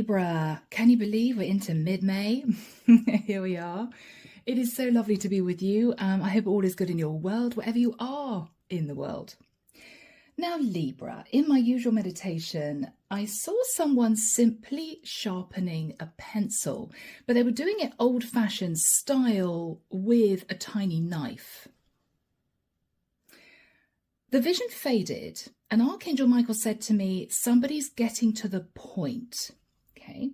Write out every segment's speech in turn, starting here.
Libra, can you believe we're into mid-May? Here we are. It is so lovely to be with you. I hope all is good in your world, wherever you are in the world. Now, Libra, in my usual meditation, I saw someone simply sharpening a pencil, but they were doing it old-fashioned style with a tiny knife. The vision faded, and Archangel Michael said to me, somebody's getting to the point. Okay.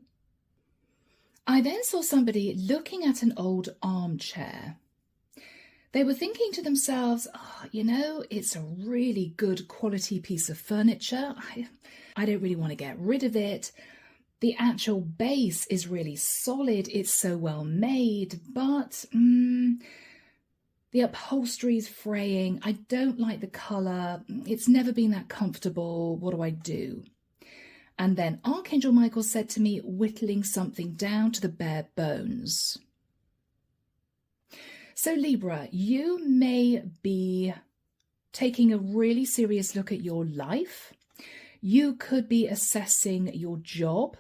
I then saw somebody looking at an old armchair. They were thinking to themselves, oh, you know, it's a really good quality piece of furniture. I don't really want to get rid of it. The actual base is really solid. It's so well made, but the upholstery is fraying. I don't like the colour. It's never been that comfortable. What do I do? And then Archangel Michael said to me, whittling something down to the bare bones. So Libra, you may be taking a really serious look at your life. You could be assessing your job,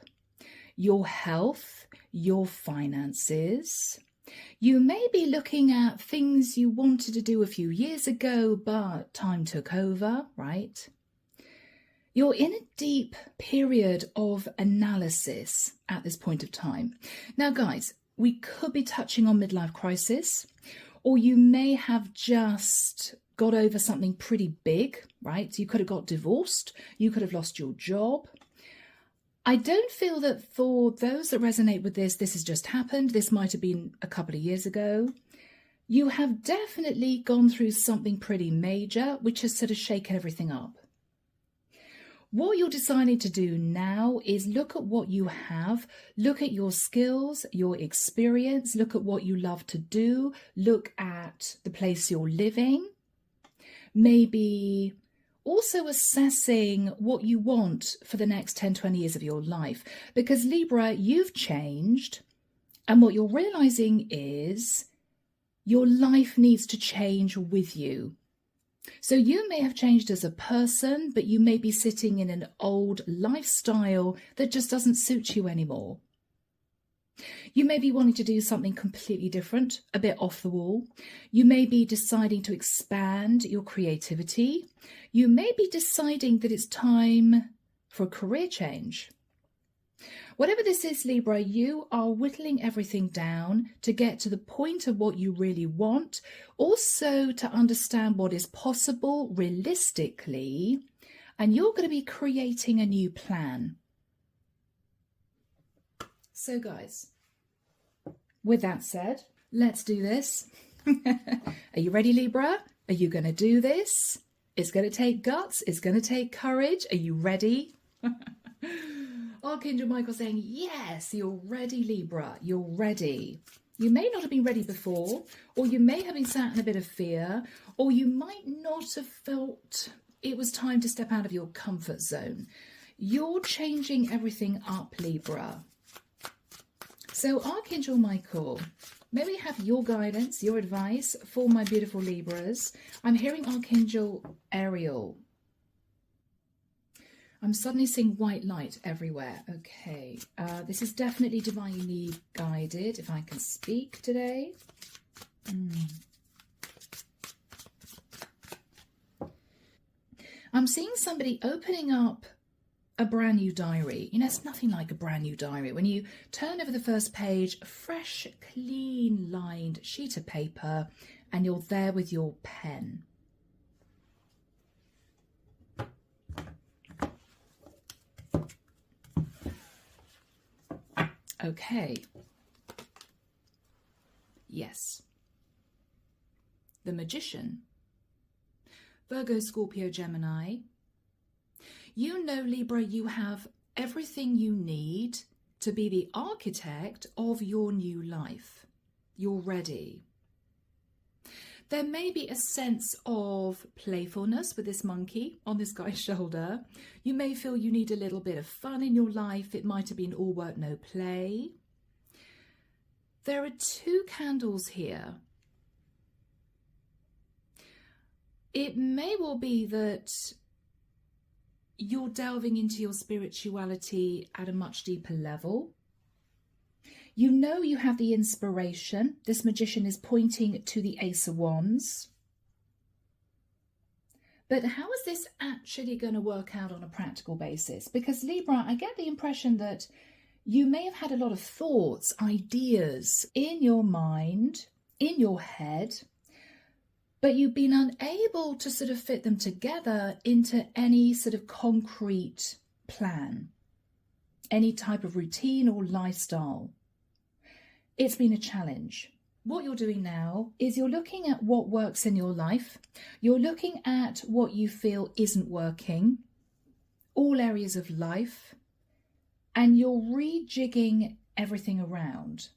your health, your finances. You may be looking at things you wanted to do a few years ago, but time took over, right? You're in a deep period of analysis at this point of time. Now, guys, we could be touching on midlife crisis, or you may have just got over something pretty big, right? You could have got divorced. You could have lost your job. I don't feel that for those that resonate with this, this has just happened. This might have been a couple of years ago. You have definitely gone through something pretty major, which has sort of shaken everything up. What you're deciding to do now is look at what you have, look at your skills, your experience, look at what you love to do, look at the place you're living, maybe also assessing what you want for the next 10, 20 years of your life. Because Libra, you've changed, and what you're realizing is your life needs to change with you. So you may have changed as a person, but you may be sitting in an old lifestyle that just doesn't suit you anymore. You may be wanting to do something completely different, a bit off the wall. You may be deciding to expand your creativity. You may be deciding that it's time for a career change. Whatever this is, Libra, you are whittling everything down to get to the point of what you really want, also to understand what is possible realistically, and you're going to be creating a new plan. So guys, with that said, let's do this. Are you ready, Libra? Are you going to do this? It's going to take guts. It's going to take courage. Are you ready? Archangel Michael saying, yes, you're ready, Libra. You're ready. You may not have been ready before, or you may have been sat in a bit of fear, or you might not have felt it was time to step out of your comfort zone. You're changing everything up, Libra. So Archangel Michael, may we have your guidance, your advice for my beautiful Libras? I'm hearing Archangel Ariel. I'm suddenly seeing white light everywhere. Okay, this is definitely divinely guided, if I can speak today. I'm seeing somebody opening up a brand new diary. You know, it's nothing like a brand new diary. When you turn over the first page, a fresh, clean lined sheet of paper, and you're there with your pen. Okay. Yes. The Magician. Virgo, Scorpio, Gemini. You know, Libra, you have everything you need to be the architect of your new life. You're ready. There may be a sense of playfulness with this monkey on this guy's shoulder. You may feel you need a little bit of fun in your life. It might have been all work, no play. There are two candles here. It may well be that you're delving into your spirituality at a much deeper level. You know you have the inspiration. This magician is pointing to the Ace of Wands. But how is this actually going to work out on a practical basis? Because Libra, I get the impression that you may have had a lot of thoughts, ideas in your mind, in your head, but you've been unable to sort of fit them together into any sort of concrete plan, any type of routine or lifestyle. It's been a challenge. What you're doing now is you're looking at what works in your life. You're looking at what you feel isn't working, all areas of life, and you're rejigging everything around.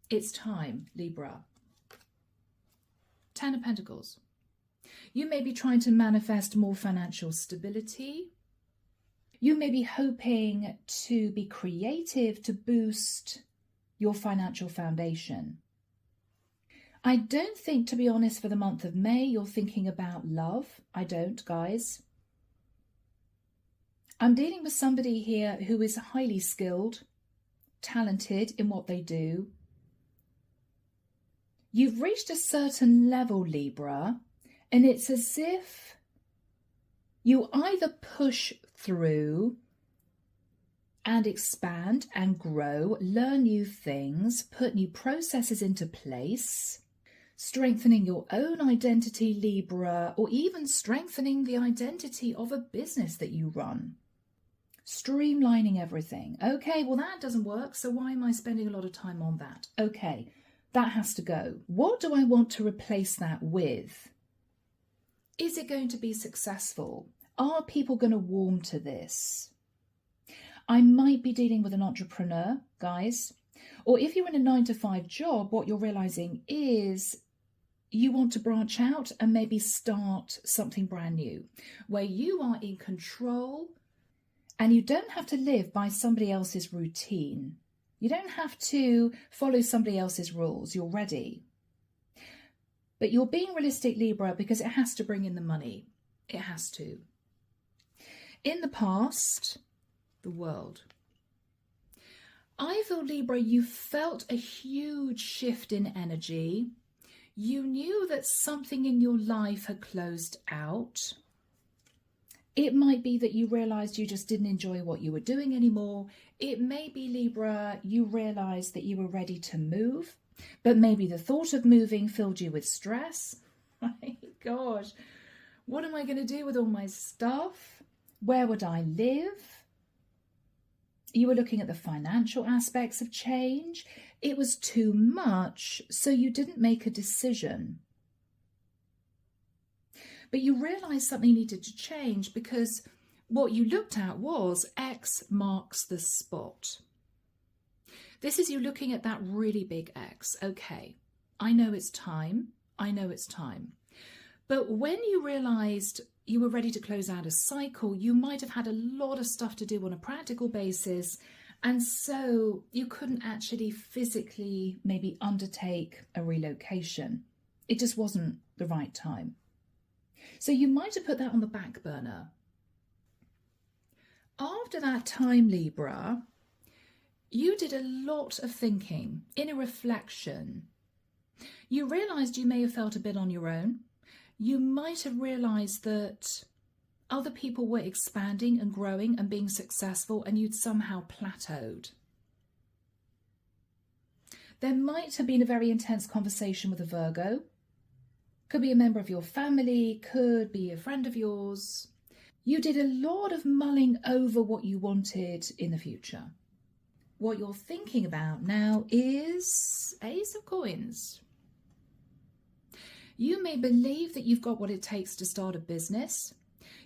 It's time, Libra. 10 of Pentacles. You may be trying to manifest more financial stability. You may be hoping to be creative to boost your financial foundation. I don't think, to be honest, for the month of May, you're thinking about love. I don't, guys. I'm dealing with somebody here who is highly skilled, talented in what they do. You've reached a certain level, Libra, and it's as if you either push through and expand and grow, learn new things, put new processes into place, strengthening your own identity, Libra, or even strengthening the identity of a business that you run. Streamlining everything. Okay, well that doesn't work, so why am I spending a lot of time on that? Okay, that has to go. What do I want to replace that with? Is it going to be successful? Are people going to warm to this? I might be dealing with an entrepreneur, guys. Or if you're in a 9-to-5 job, what you're realizing is you want to branch out and maybe start something brand new, where you are in control and you don't have to live by somebody else's routine. You don't have to follow somebody else's rules. You're ready. But you're being realistic, Libra, because it has to bring in the money. It has to. In the past, the world. I feel, Libra, you felt a huge shift in energy. You knew that something in your life had closed out. It might be that you realized you just didn't enjoy what you were doing anymore. It may be, Libra, you realized that you were ready to move, but maybe the thought of moving filled you with stress. My gosh, what am I going to do with all my stuff? Where would I live? You were looking at the financial aspects of change. It was too much, so you didn't make a decision. But you realised something needed to change because what you looked at was X marks the spot. This is you looking at that really big X. Okay, I know it's time. I know it's time. But when you realised you were ready to close out a cycle, you might have had a lot of stuff to do on a practical basis, and so you couldn't actually physically maybe undertake a relocation. It just wasn't the right time. So you might have put that on the back burner. After that time, Libra, you did a lot of thinking, inner reflection. You realised you may have felt a bit on your own. You might have realised that other people were expanding and growing and being successful, and you'd somehow plateaued. There might have been a very intense conversation with a Virgo. Could be a member of your family, could be a friend of yours. You did a lot of mulling over what you wanted in the future. What you're thinking about now is Ace of Coins. You may believe that you've got what it takes to start a business.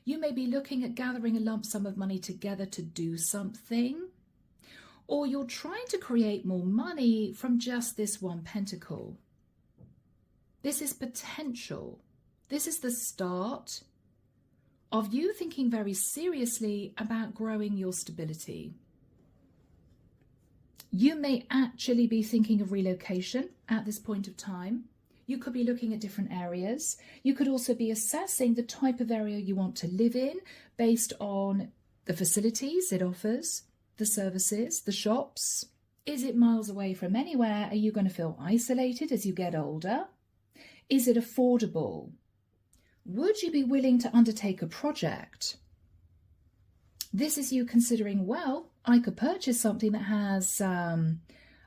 You may be looking at gathering a lump sum of money together to do something. Or you're trying to create more money from just this one pentacle. This is potential. This is the start of you thinking very seriously about growing your stability. You may actually be thinking of relocation at this point of time. You could be looking at different areas. You could also be assessing the type of area you want to live in based on the facilities it offers, the services, the shops. Is it miles away from anywhere? Are you going to feel isolated as you get older? Is it affordable? Would you be willing to undertake a project? This is you considering, well, I could purchase something that has a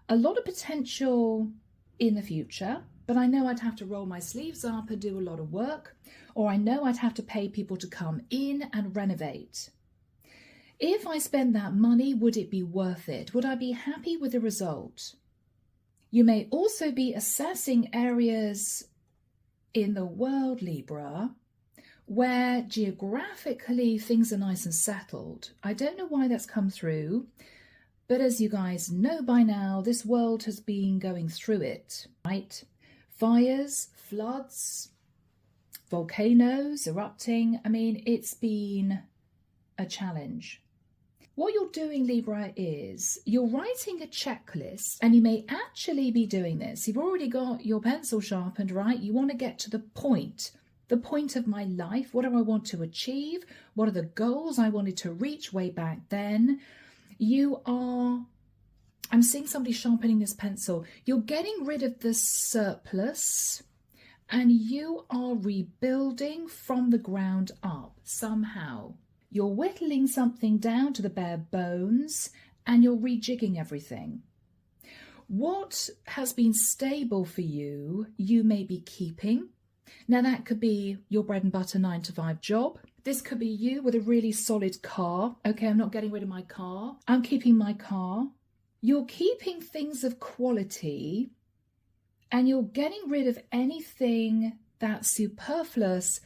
lot of potential in the future, but I know I'd have to roll my sleeves up and do a lot of work, or I know I'd have to pay people to come in and renovate. If I spend that money, would it be worth it? Would I be happy with the result? You may also be assessing areas in the world, Libra, where geographically things are nice and settled. I don't know why that's come through, but as you guys know by now, this world has been going through it, right? Fires, floods, volcanoes erupting. I mean, it's been a challenge. What you're doing, Libra, is you're writing a checklist, and you may actually be doing this. You've already got your pencil sharpened, right? You want to get to the point of my life. What do I want to achieve? What are the goals I wanted to reach way back then? I'm seeing somebody sharpening this pencil. You're getting rid of the surplus, and you are rebuilding from the ground up somehow. You're whittling something down to the bare bones, and you're rejigging everything. What has been stable for you, you may be keeping. Now, that could be your bread and butter 9-to-5 job. This could be you with a really solid car. Okay, I'm not getting rid of my car. I'm keeping my car. You're keeping things of quality, and you're getting rid of anything that's superfluous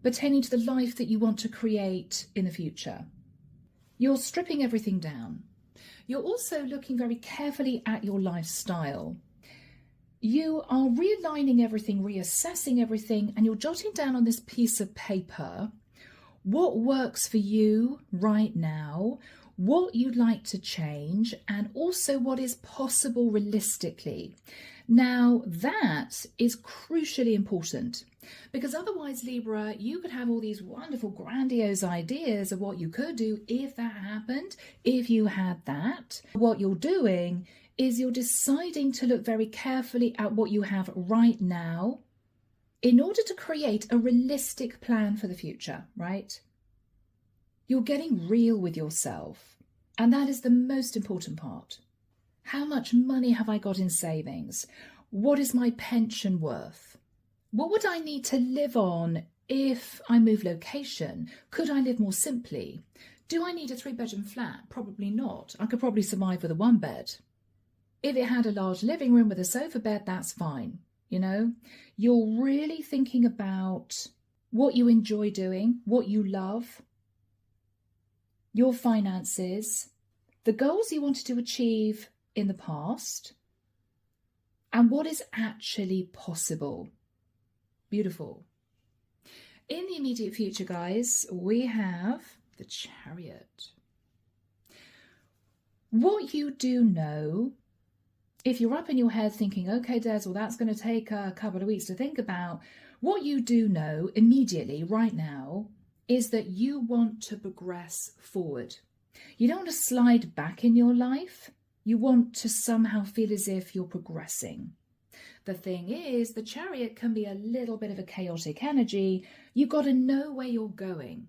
pertaining to the life that you want to create in the future. You're stripping everything down. You're also looking very carefully at your lifestyle. You are realigning everything, reassessing everything, and you're jotting down on this piece of paper what works for you right now, what you'd like to change, and also what is possible realistically. Now, that is crucially important, because otherwise, Libra, you could have all these wonderful, grandiose ideas of what you could do if that happened, if you had that. What you're doing is you're deciding to look very carefully at what you have right now in order to create a realistic plan for the future, right? You're getting real with yourself, and that is the most important part. How much money have I got in savings? What is my pension worth? What would I need to live on if I move location? Could I live more simply? Do I need a 3-bedroom flat? Probably not. I could probably survive with a 1-bed. If it had a large living room with a sofa bed, that's fine. You know, you're really thinking about what you enjoy doing, what you love, your finances, the goals you wanted to achieve in the past, and what is actually possible. Beautiful. In the immediate future, guys, we have the Chariot. What you do know, if you're up in your head thinking, okay, Des, well, that's going to take a couple of weeks to think about, what you do know immediately right now is that you want to progress forward. You don't want to slide back in your life. You want to somehow feel as if you're progressing. The thing is, the Chariot can be a little bit of a chaotic energy. You've got to know where you're going.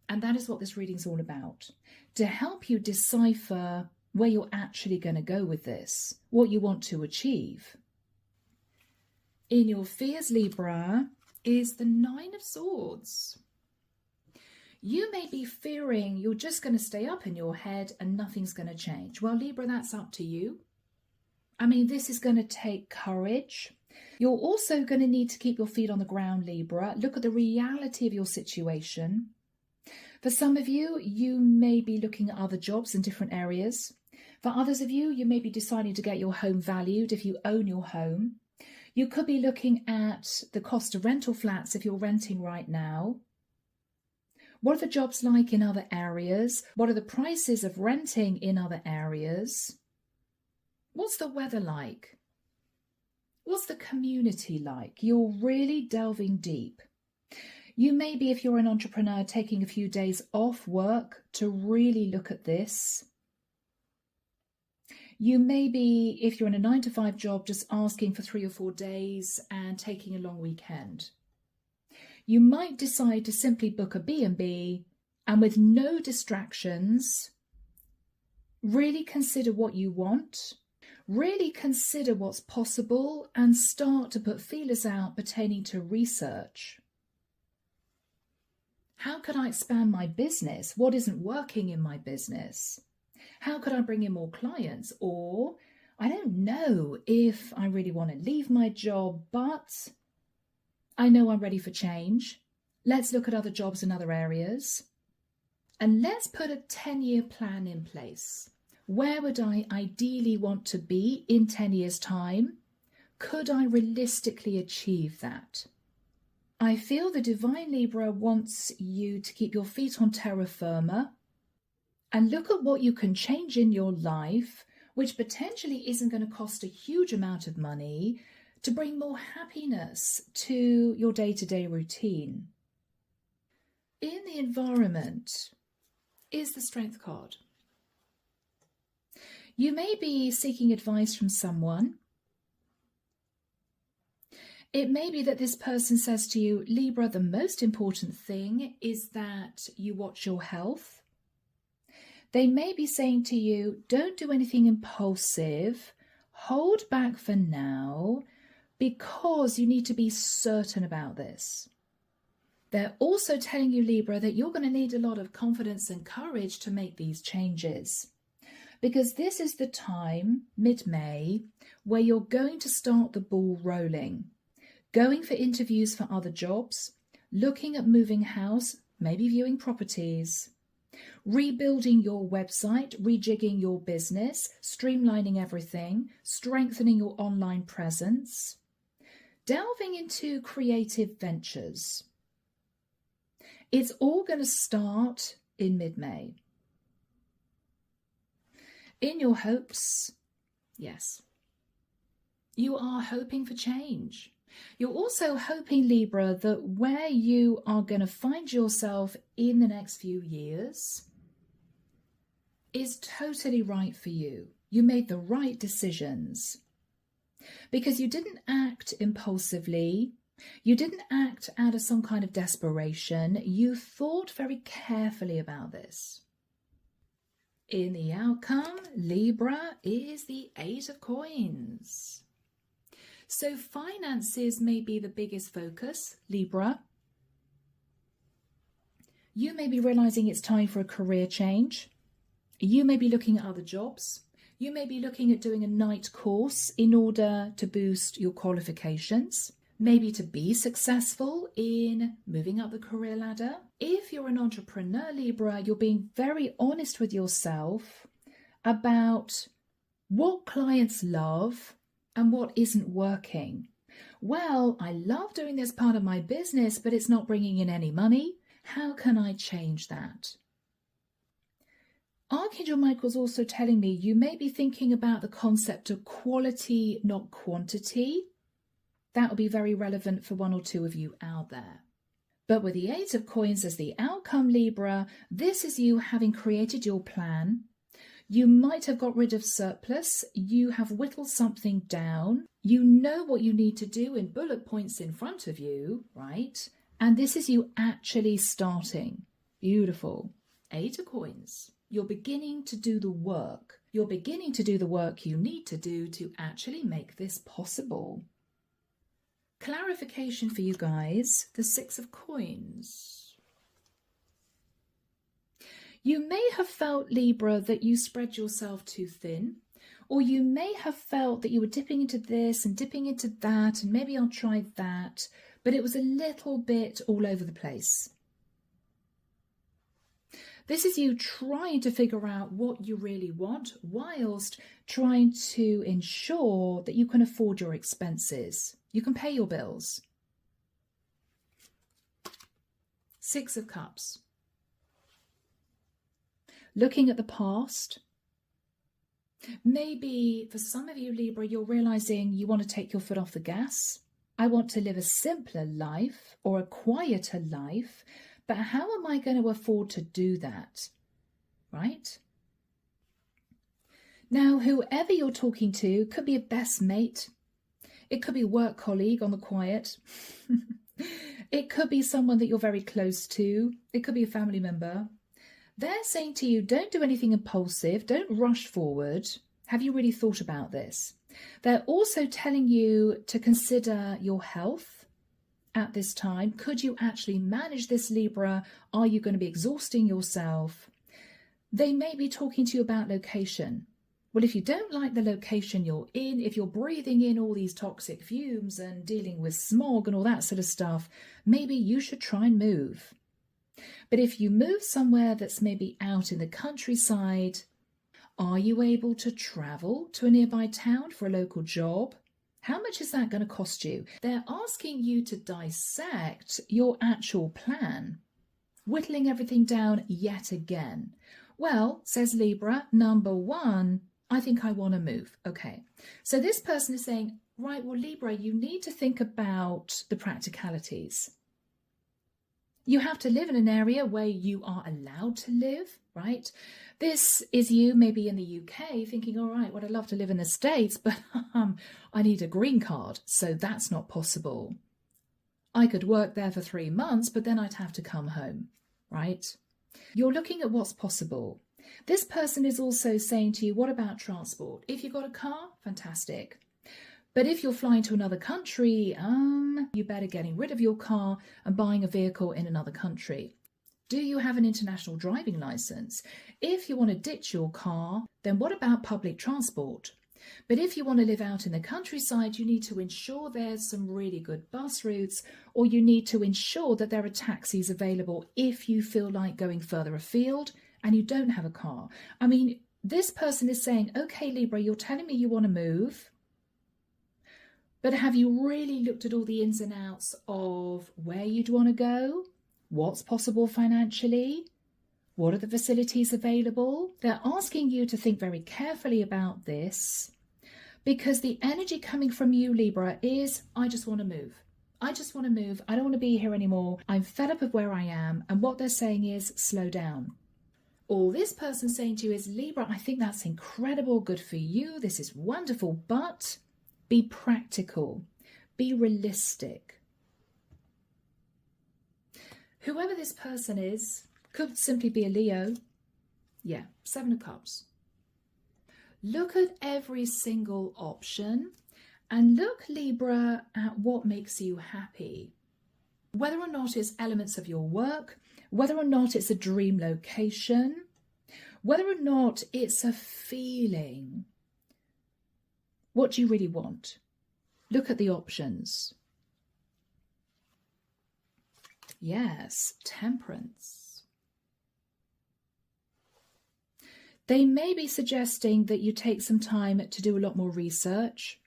And that is what this reading's all about. To help you decipher where you're actually going to go with this, what you want to achieve. In your fears, Libra, is the 9 of Swords. You may be fearing you're just going to stay up in your head and nothing's going to change. Well, Libra, that's up to you. I mean, this is going to take courage. You're also going to need to keep your feet on the ground, Libra. Look at the reality of your situation. For some of you, you may be looking at other jobs in different areas. For others of you, you may be deciding to get your home valued if you own your home. You could be looking at the cost of rental flats if you're renting right now. What are the jobs like in other areas? What are the prices of renting in other areas? What's the weather like? What's the community like? You're really delving deep. You may be, if you're an entrepreneur, taking a few days off work to really look at this. You may be, if you're in a 9-to-5 job, just asking for 3 or 4 days and taking a long weekend. You might decide to simply book a B&B and with no distractions, really consider what you want, really consider what's possible, and start to put feelers out pertaining to research. How could I expand my business? What isn't working in my business? How could I bring in more clients? Or I don't know if I really want to leave my job, but I know I'm ready for change. Let's look at other jobs in other areas. And let's put a 10-year plan in place. Where would I ideally want to be in 10 years' time? Could I realistically achieve that? I feel the Divine Libra wants you to keep your feet on terra firma and look at what you can change in your life, which potentially isn't going to cost a huge amount of money, to bring more happiness to your day-to-day routine. In the environment is the Strength card. You may be seeking advice from someone. It may be that this person says to you, Libra, the most important thing is that you watch your health. They may be saying to you, don't do anything impulsive, hold back for now, because you need to be certain about this. They're also telling you, Libra, that you're going to need a lot of confidence and courage to make these changes. Because this is the time, mid-May, where you're going to start the ball rolling. Going for interviews for other jobs, looking at moving house, maybe viewing properties, rebuilding your website, rejigging your business, streamlining everything, strengthening your online presence, delving into creative ventures. It's all going to start in mid-May. In your hopes, yes, you are hoping for change. You're also hoping, Libra, that where you are going to find yourself in the next few years is totally right for you. You made the right decisions because you didn't act impulsively. You didn't act out of some kind of desperation. You thought very carefully about this. In the outcome, Libra, is the 8 of Coins. So finances may be the biggest focus, Libra. You may be realizing it's time for a career change. You may be looking at other jobs. You may be looking at doing a night course in order to boost your qualifications. Maybe to be successful in moving up the career ladder. If you're an entrepreneur, Libra, you're being very honest with yourself about what clients love and what isn't working. Well, I love doing this part of my business, but it's not bringing in any money. How can I change that? Archangel Michael's also telling me you may be thinking about the concept of quality, not quantity. That will be very relevant for one or two of you out there. But with the 8 of Coins as the outcome, Libra, this is you having created your plan. You might have got rid of surplus. You have whittled something down. You know what you need to do in bullet points in front of you, right? And this is you actually starting. Beautiful. 8 of Coins. You're beginning to do the work. You're beginning to do the work you need to do to actually make this possible. Clarification for you guys, the 6 of Coins. You may have felt, Libra, that you spread yourself too thin, or you may have felt that you were dipping into this and dipping into that, and maybe I'll try that, but it was a little bit all over the place. This is you trying to figure out what you really want, whilst trying to ensure that you can afford your expenses. You can pay your bills. 6 of Cups. Looking at the past. Maybe for some of you, Libra, you're realizing you want to take your foot off the gas. I want to live a simpler life or a quieter life, but how am I going to afford to do that? Right? Now, whoever you're talking to could be a best mate. It could be a work colleague on the quiet. It could be someone that you're very close to. It could be a family member. They're saying to you, don't do anything impulsive. Don't rush forward. Have you really thought about this? They're also telling you to consider your health at this time. Could you actually manage this, Libra? Are you going to be exhausting yourself? They may be talking to you about location. Well, if you don't like the location you're in, if you're breathing in all these toxic fumes and dealing with smog and all that sort of stuff, maybe you should try and move. But if you move somewhere that's maybe out in the countryside, are you able to travel to a nearby town for a local job? How much is that going to cost you? They're asking you to dissect your actual plan, whittling everything down yet again. Well, says Libra, number one, I think I want to move. Okay, so this person is saying, right, well, Libra, you need to think about the practicalities. You have to live in an area where you are allowed to live, right? This is you maybe in the UK thinking, all right, well, I'd love to live in the States, but I need a green card, so that's not possible. I could work there for 3 months, but then I'd have to come home, right? You're looking at what's possible. This person is also saying to you, what about transport? If you've got a car, fantastic. But if you're flying to another country, you better getting rid of your car and buying a vehicle in another country. Do you have an international driving license? If you want to ditch your car, then what about public transport? But if you want to live out in the countryside, you need to ensure there's some really good bus routes, or you need to ensure that there are taxis available if you feel like going further afield and you don't have a car. I mean, this person is saying, okay, Libra, you're telling me you want to move, but have you really looked at all the ins and outs of where you'd want to go? What's possible financially? What are the facilities available? They're asking you to think very carefully about this, because the energy coming from you, Libra, is, I just want to move. I just want to move. I don't want to be here anymore. I'm fed up of where I am. And what they're saying is, slow down. All this person's saying to you is, Libra, I think that's incredible. Good for you. This is wonderful. But be practical. Be realistic. Whoever this person is, could simply be a Leo. Yeah, 7 of Cups. Look at every single option and look, Libra, at what makes you happy. Whether or not it's elements of your work, whether or not it's a dream location, whether or not it's a feeling. What do you really want? Look at the options. Yes, Temperance. They may be suggesting that you take some time to do a lot more research.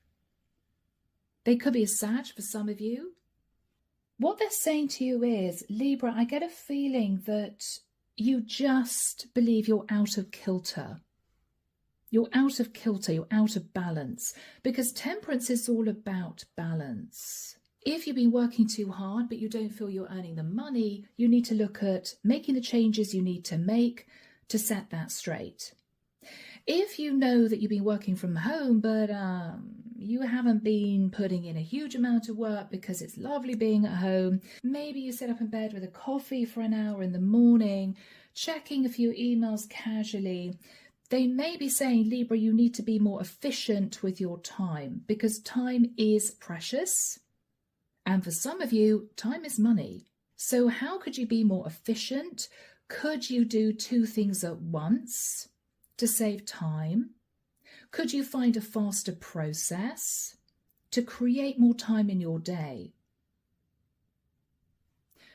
They could be a Sag for some of you. What they're saying to you is, Libra, I get a feeling that you just believe you're out of kilter. You're out of kilter, you're out of balance, because Temperance is all about balance. If you've been working too hard, but you don't feel you're earning the money, you need to look at making the changes you need to make to set that straight. If you know that you've been working from home, but you haven't been putting in a huge amount of work because it's lovely being at home, maybe you sit up in bed with a coffee for an hour in the morning, checking a few emails casually. They may be saying, Libra, you need to be more efficient with your time because time is precious. And for some of you, time is money. So how could you be more efficient? Could you do 2 things at once to save time? Could you find a faster process to create more time in your day?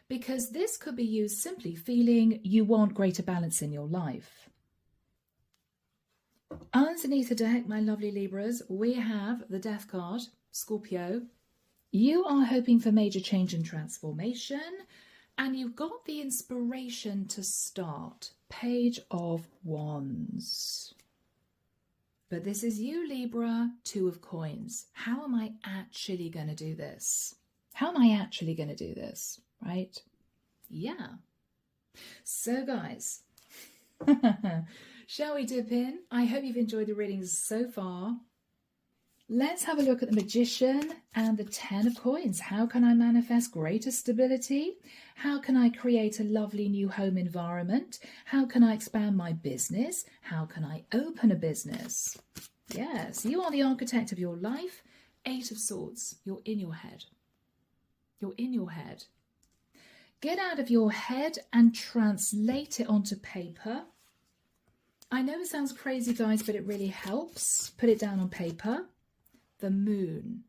Because this could be you simply feeling you want greater balance in your life. Underneath the deck, my lovely Libras, we have the Death card, Scorpio. You are hoping for major change and transformation, and you've got the inspiration to start. Page of Wands. But this is you, Libra, Two of Coins. How am I actually going to do this? How am I actually going to do this, right? Yeah. So guys, shall we dip in? I hope you've enjoyed the readings so far. Let's have a look at the Magician and the Ten of Coins. How can I manifest greater stability? How can I create a lovely new home environment? How can I expand my business? How can I open a business? Yes, you are the architect of your life. Eight of Swords. You're in your head. You're in your head. Get out of your head and translate it onto paper. I know it sounds crazy, guys, but it really helps. Put it down on paper. The Moon.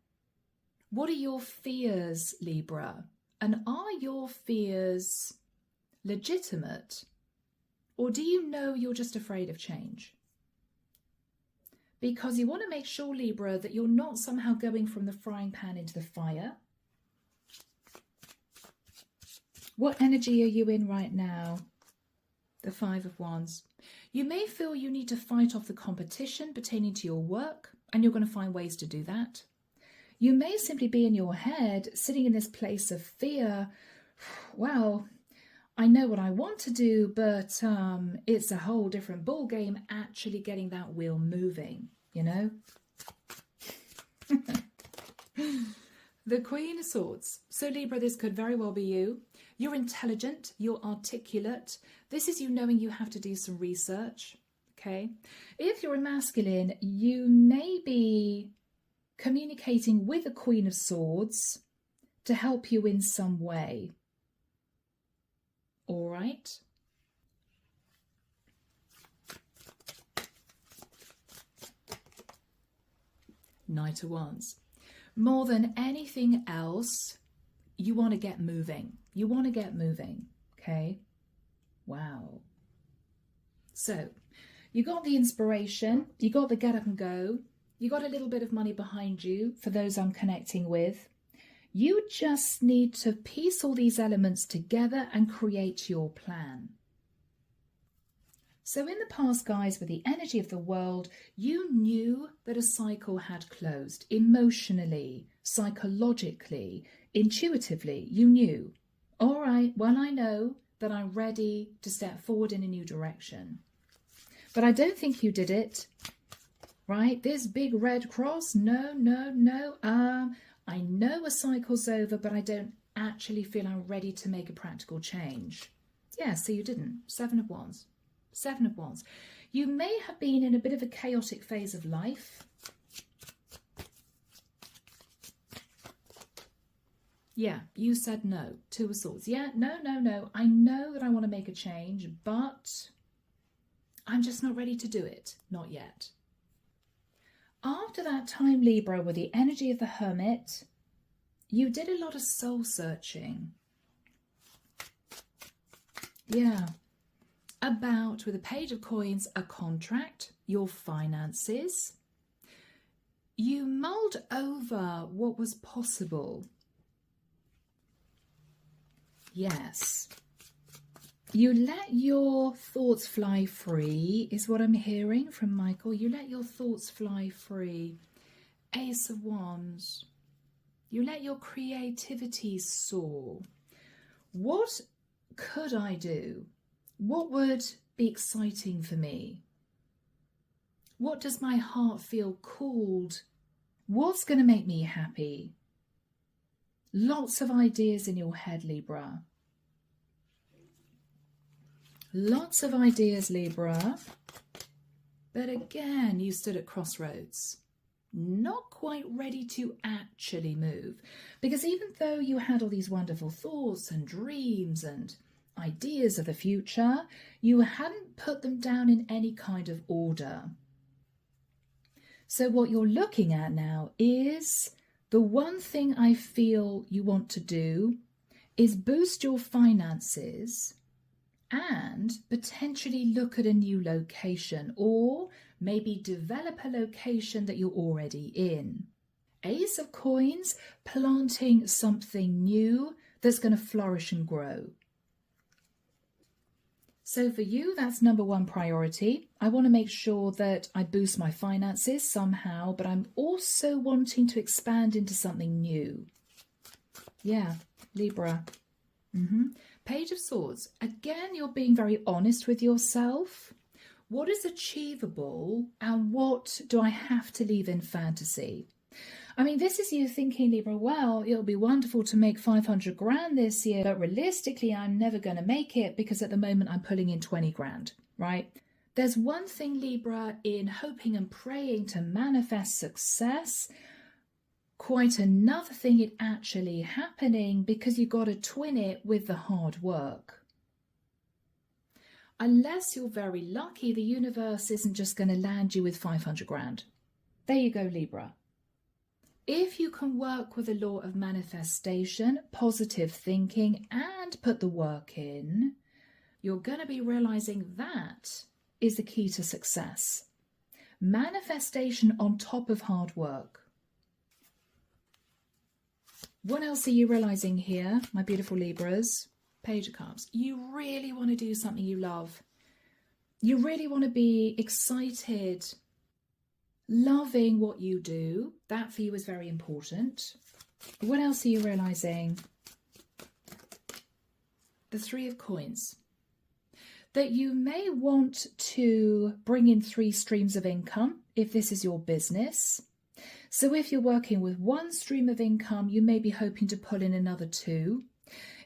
What are your fears, Libra? And are your fears legitimate? Or do you know you're just afraid of change? Because you want to make sure, Libra, that you're not somehow going from the frying pan into the fire. What energy are you in right now? The Five of Wands. You may feel you need to fight off the competition pertaining to your work, and you're going to find ways to do that. You may simply be in your head, sitting in this place of fear. Well, I know what I want to do, but it's a whole different ball game actually getting that wheel moving, you know? The Queen of Swords. So Libra, this could very well be you. You're intelligent, you're articulate. This is you knowing you have to do some research, okay? If you're a masculine, you may be communicating with the Queen of Swords to help you in some way. All right? Knight of Wands. More than anything else, you want to get moving. You want to get moving, okay? Wow. So, you got the inspiration, you got the get up and go, you got a little bit of money behind you for those I'm connecting with. You just need to piece all these elements together and create your plan. So in the past, guys, with the energy of the world, you knew that a cycle had closed emotionally, psychologically, intuitively. You knew, all right, well, I know that I'm ready to step forward in a new direction. But I don't think you did it, right? This big red cross, no. I know a cycle's over, but I don't actually feel I'm ready to make a practical change. Yeah, so you didn't. Seven of Wands. Seven of Wands. You may have been in a bit of a chaotic phase of life. Yeah, you said no. Two of Swords. Yeah, no. I know that I want to make a change, but I'm just not ready to do it. Not yet. After that time, Libra, with the energy of the Hermit, you did a lot of soul searching. Yeah. About, with a Page of Coins, a contract, your finances. You mulled over what was possible. Yes. You let your thoughts fly free, is what I'm hearing from Michael. You let your thoughts fly free. Ace of Wands. You let your creativity soar. What could I do? What would be exciting for me? What does my heart feel called? What's going to make me happy? Lots of ideas in your head, Libra. Lots of ideas, Libra. But again, you stood at crossroads. Not quite ready to actually move. Because even though you had all these wonderful thoughts and dreams and ideas of the future, you hadn't put them down in any kind of order. So what you're looking at now is the one thing I feel you want to do is boost your finances and potentially look at a new location, or maybe develop a location that you're already in. Ace of Coins, planting something new that's going to flourish and grow. So for you, that's number one priority. I want to make sure that I boost my finances somehow, but I'm also wanting to expand into something new. Yeah, Libra. Page of Swords. Again, you're being very honest with yourself. What is achievable and what do I have to leave in fantasy? I mean, this is you thinking, Libra, well, it'll be wonderful to make 500 grand this year, but realistically, I'm never going to make it because at the moment I'm pulling in 20 grand, right? There's one thing, Libra, in hoping and praying to manifest success, quite another thing it actually happening, because you've got to twin it with the hard work. Unless you're very lucky, the universe isn't just going to land you with 500 grand. There you go, Libra. If you can work with the law of manifestation, positive thinking, and put the work in, you're going to be realizing that is the key to success. Manifestation on top of hard work. What else are you realizing here, my beautiful Libras? Page of Cups. You really want to do something you love. You really want to be excited, loving what you do. That for you is very important. What else are you realizing? The Three of Coins. That you may want to bring in 3 streams of income if this is your business. So if you're working with 1 stream of income, you may be hoping to pull in another 2.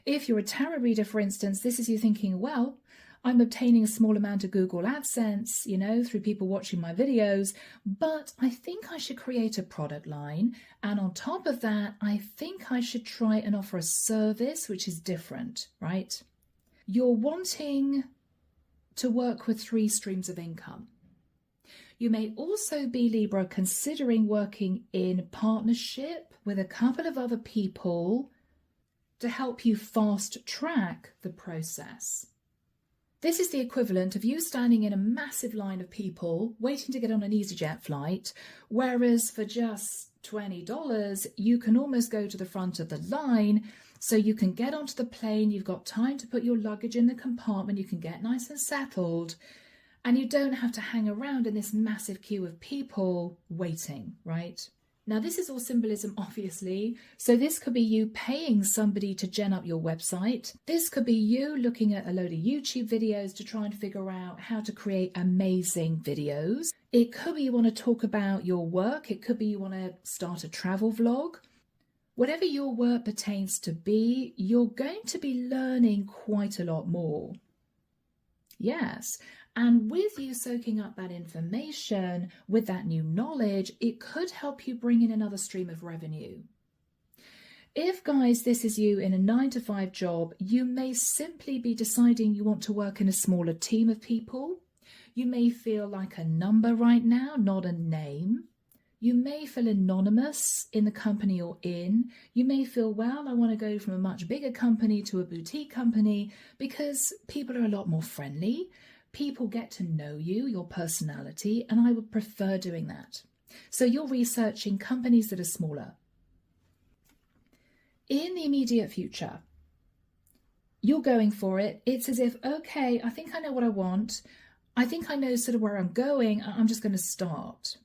If you're a tarot reader, for instance, this is you thinking, well, I'm obtaining a small amount of Google AdSense, you know, through people watching my videos, but I think I should create a product line. And on top of that, I think I should try and offer a service which is different, right? You're wanting to work with 3 streams of income. You may also be, Libra, considering working in partnership with a couple of other people to help you fast track the process. This is the equivalent of you standing in a massive line of people waiting to get on an EasyJet flight, whereas for just $20, you can almost go to the front of the line so you can get onto the plane, you've got time to put your luggage in the compartment, you can get nice and settled, and you don't have to hang around in this massive queue of people waiting, right? Now, this is all symbolism, obviously. So this could be you paying somebody to gen up your website. This could be you looking at a load of YouTube videos to try and figure out how to create amazing videos. It could be you want to talk about your work. It could be you want to start a travel vlog. Whatever your work pertains to be, you're going to be learning quite a lot more. Yes. And with you soaking up that information, with that new knowledge, it could help you bring in another stream of revenue. If, guys, this is you in a 9-to-5 job, you may simply be deciding you want to work in a smaller team of people. You may feel like a number right now, not a name. You may feel anonymous in the company you're in. You may feel, well, I want to go from a much bigger company to a boutique company because people are a lot more friendly. People get to know you, your personality, and I would prefer doing that. So you're researching companies that are smaller. In the immediate future, you're going for it. It's as if, okay, I think I know what I want. I think I know sort of where I'm going. I'm just going to start.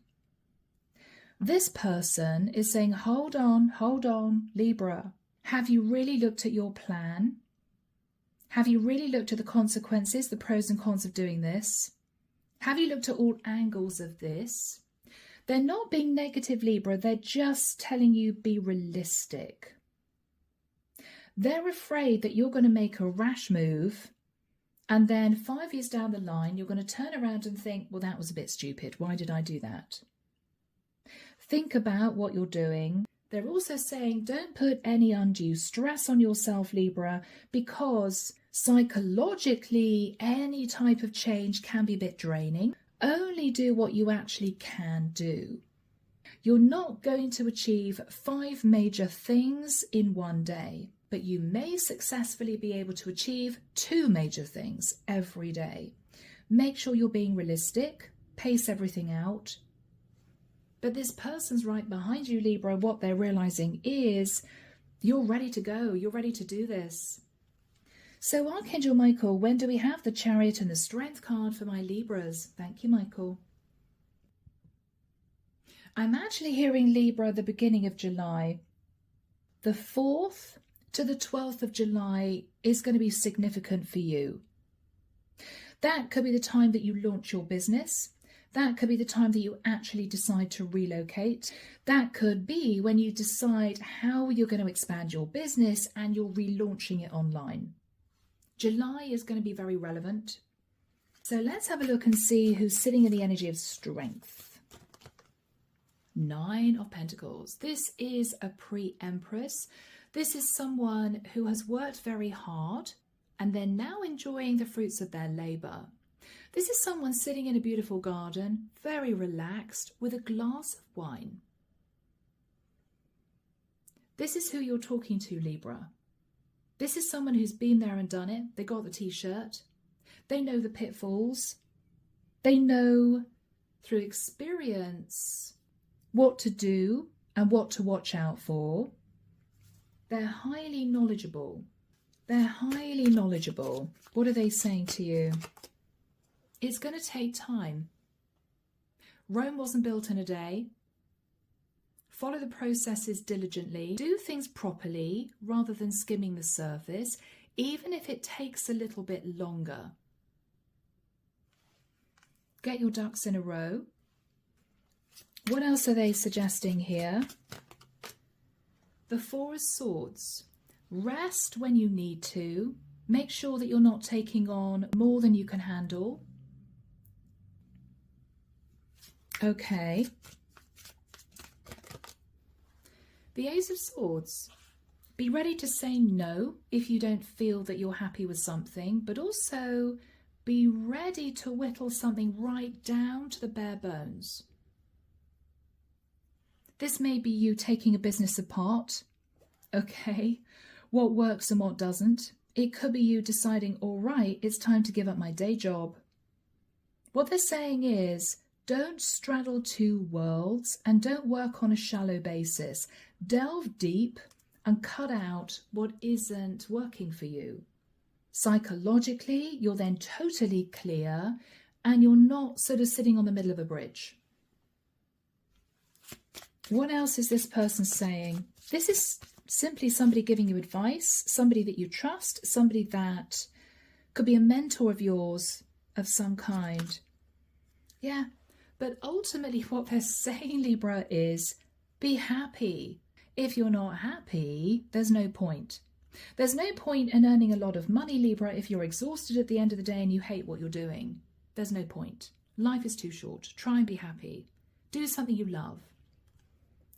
This person is saying, hold on, Libra. Have you really looked at your plan? Have you really looked at the consequences, the pros and cons of doing this? Have you looked at all angles of this? They're not being negative, Libra. They're just telling you be realistic. They're afraid that you're going to make a rash move and then 5 years down the line, you're going to turn around and think, well, that was a bit stupid. Why did I do that? Think about what you're doing. They're also saying don't put any undue stress on yourself, Libra, because psychologically any type of change can be a bit draining. Only do what you actually can do. You're not going to achieve 5 major things in one day, but you may successfully be able to achieve 2 major things every day. Make sure you're being realistic, pace everything out. But this person's right behind you, Libra. What they're realizing is you're ready to go. You're ready to do this. So Archangel Michael, when do we have the Chariot and the Strength card for my Libras? Thank you, Michael. I'm actually hearing Libra at the beginning of July. The 4th to the 12th of July is going to be significant for you. That could be the time that you launch your business. That could be the time that you actually decide to relocate. That could be when you decide how you're going to expand your business and you're relaunching it online. July is going to be very relevant. So let's have a look and see who's sitting in the energy of strength. 9 of Pentacles. This is a pre-Empress. This is someone who has worked very hard and they're now enjoying the fruits of their labor. This is someone sitting in a beautiful garden, very relaxed, with a glass of wine. This is who you're talking to, Libra. This is someone who's been there and done it. They got the t-shirt. They know the pitfalls. They know through experience what to do and what to watch out for. They're highly knowledgeable. They're highly knowledgeable. What are they saying to you? It's going to take time. Rome wasn't built in a day. Follow the processes diligently. Do things properly rather than skimming the surface, even if it takes a little bit longer. Get your ducks in a row. What else are they suggesting here? The 4 of Swords. Rest when you need to. Make sure that you're not taking on more than you can handle. Okay. The Ace of Swords. Be ready to say no if you don't feel that you're happy with something, but also be ready to whittle something right down to the bare bones. This may be you taking a business apart. Okay. What works and what doesn't. It could be you deciding, all right, it's time to give up my day job. What they're saying is, don't straddle 2 worlds and don't work on a shallow basis. Delve deep and cut out what isn't working for you. Psychologically, you're then totally clear and you're not sort of sitting on the middle of a bridge. What else is this person saying? This is simply somebody giving you advice, somebody that you trust, somebody that could be a mentor of yours of some kind. Yeah. But ultimately what they're saying, Libra, is be happy. If you're not happy, there's no point. There's no point in earning a lot of money, Libra, if you're exhausted at the end of the day and you hate what you're doing. There's no point. Life is too short. Try and be happy. Do something you love.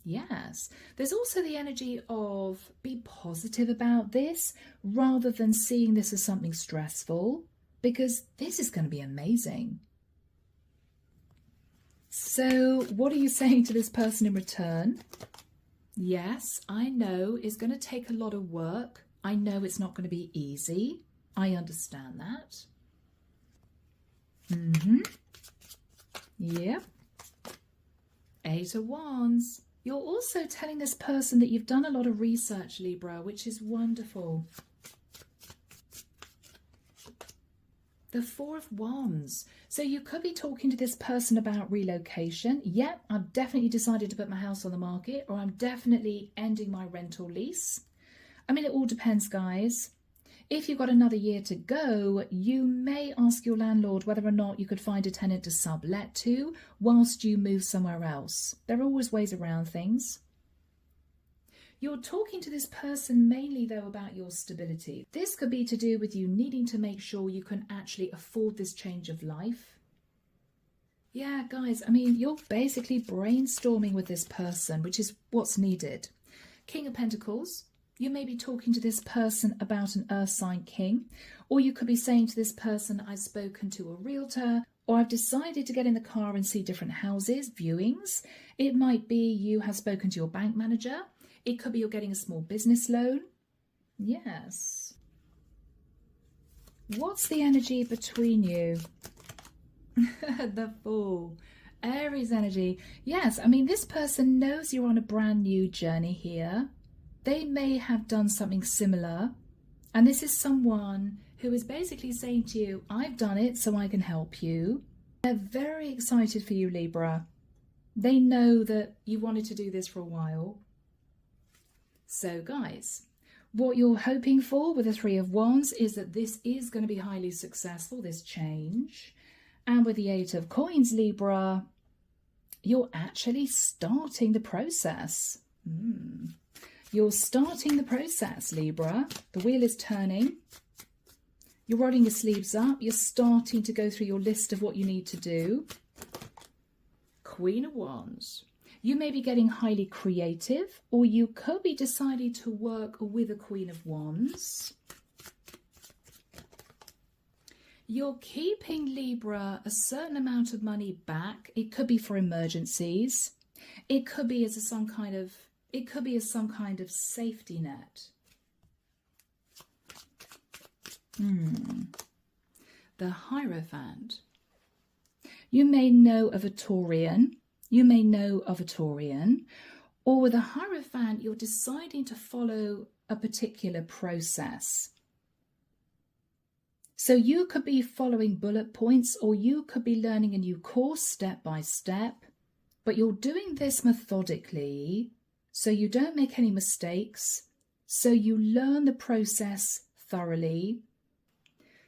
Yes. There's also the energy of be positive about this rather than seeing this as something stressful, because this is going to be amazing. So what are you saying to this person in return? Yes, I know it's going to take a lot of work. I know it's not going to be easy. I understand that. Yep. 8 of Wands. You're also telling this person that you've done a lot of research, Libra, which is wonderful. The 4 of Wands. So you could be talking to this person about relocation. Yep, I've definitely decided to put my house on the market, or I'm definitely ending my rental lease. I mean, it all depends, guys. If you've got another year to go, you may ask your landlord whether or not you could find a tenant to sublet to whilst you move somewhere else. There are always ways around things. You're talking to this person mainly, though, about your stability. This could be to do with you needing to make sure you can actually afford this change of life. Yeah, guys, I mean, you're basically brainstorming with this person, which is what's needed. King of Pentacles. You may be talking to this person about an earth sign king, or you could be saying to this person, I've spoken to a realtor, or I've decided to get in the car and see different houses, viewings. It might be you have spoken to your bank manager. It could be you're getting a small business loan. Yes. What's the energy between you? The Fool. Aries energy. Yes, I mean, this person knows you're on a brand new journey here. They may have done something similar And this is someone who is basically saying to you, I've done it so I can help you. They're very excited for you, Libra. They know that you wanted to do this for a while. So guys, what you're hoping for with the Three of Wands is that this is going to be highly successful, this change. And with the Eight of Coins, Libra, you're actually starting the process. You're starting the process, Libra. The wheel is turning. You're rolling your sleeves up. You're starting to go through your list of what you need to do. Queen of Wands. You may be getting highly creative, or you could be deciding to work with a Queen of Wands. You're keeping, Libra, a certain amount of money back. It could be for emergencies. It could be as some kind of safety net. The Hierophant. You may know of a Taurian. You may know of a Taurian. Or with a Hierophant, you're deciding to follow a particular process. So you could be following bullet points, or you could be learning a new course step by step. But you're doing this methodically, so you don't make any mistakes. So you learn the process thoroughly.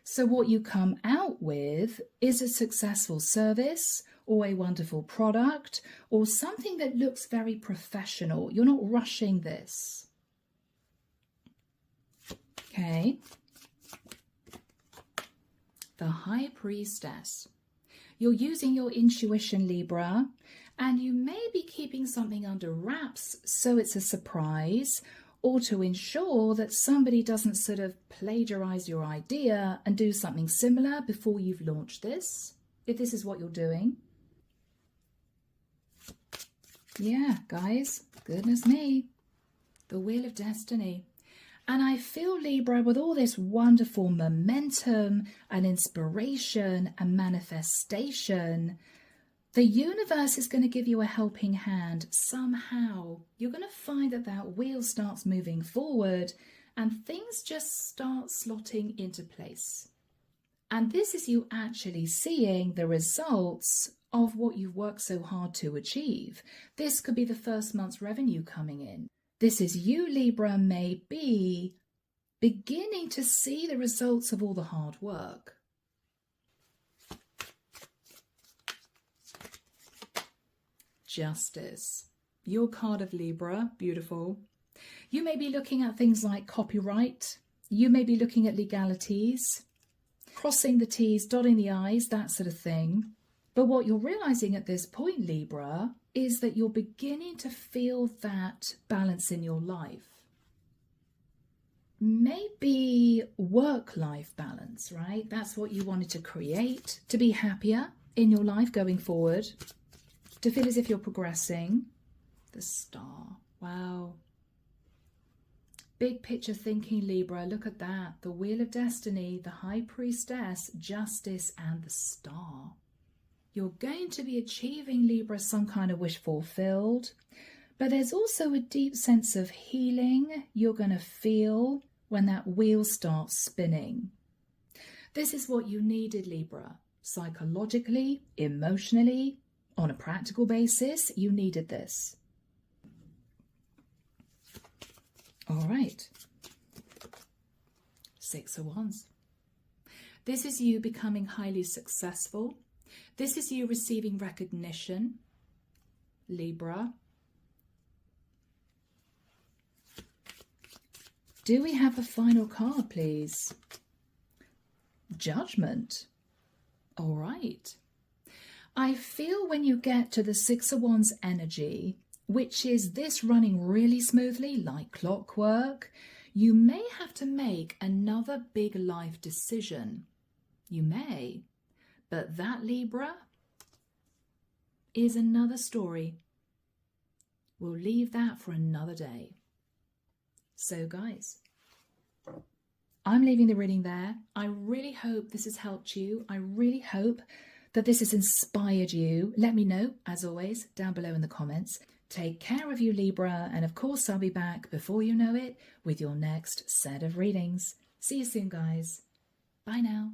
So what you come out with is a successful service or a wonderful product or something that looks very professional. You're not rushing this. Okay. The High Priestess. You're using your intuition, Libra, and you may be keeping something under wraps so it's a surprise, or to ensure that somebody doesn't sort of plagiarize your idea and do something similar before you've launched this, if this is what you're doing. Yeah, guys, goodness me. The Wheel of Destiny. And I feel, Libra, with all this wonderful momentum and inspiration and manifestation, the universe is going to give you a helping hand somehow. You're going to find that that wheel starts moving forward and things just start slotting into place. And this is you actually seeing the results of what you've worked so hard to achieve. This could be the first month's revenue coming in. This is you, Libra, may be beginning to see the results of all the hard work. Justice. Your card of Libra, beautiful. You may be looking at things like copyright. You may be looking at legalities, crossing the T's, dotting the I's, that sort of thing. But what you're realizing at this point, Libra, is that you're beginning to feel that balance in your life. Maybe work-life balance, right? That's what you wanted to create, to be happier in your life going forward, to feel as if you're progressing. The Star. Wow. Big picture thinking, Libra. Look at that. The Wheel of Destiny, the High Priestess, Justice, and the Star. You're going to be achieving, Libra, some kind of wish fulfilled. But there's also a deep sense of healing you're going to feel when that wheel starts spinning. This is what you needed, Libra. Psychologically, emotionally, on a practical basis, you needed this. All right. Six of Wands. This is you becoming highly successful. This is you receiving recognition, Libra. Do we have a final card, please? Judgment. All right. I feel when you get to the Six of Wands energy, which is this running really smoothly like clockwork, you may have to make another big life decision. You may. But that, Libra, is another story. We'll leave that for another day. So, guys, I'm leaving the reading there. I really hope this has helped you. I really hope that this has inspired you. Let me know, as always, down below in the comments. Take care of you, Libra. And of course, I'll be back before you know it with your next set of readings. See you soon, guys. Bye now.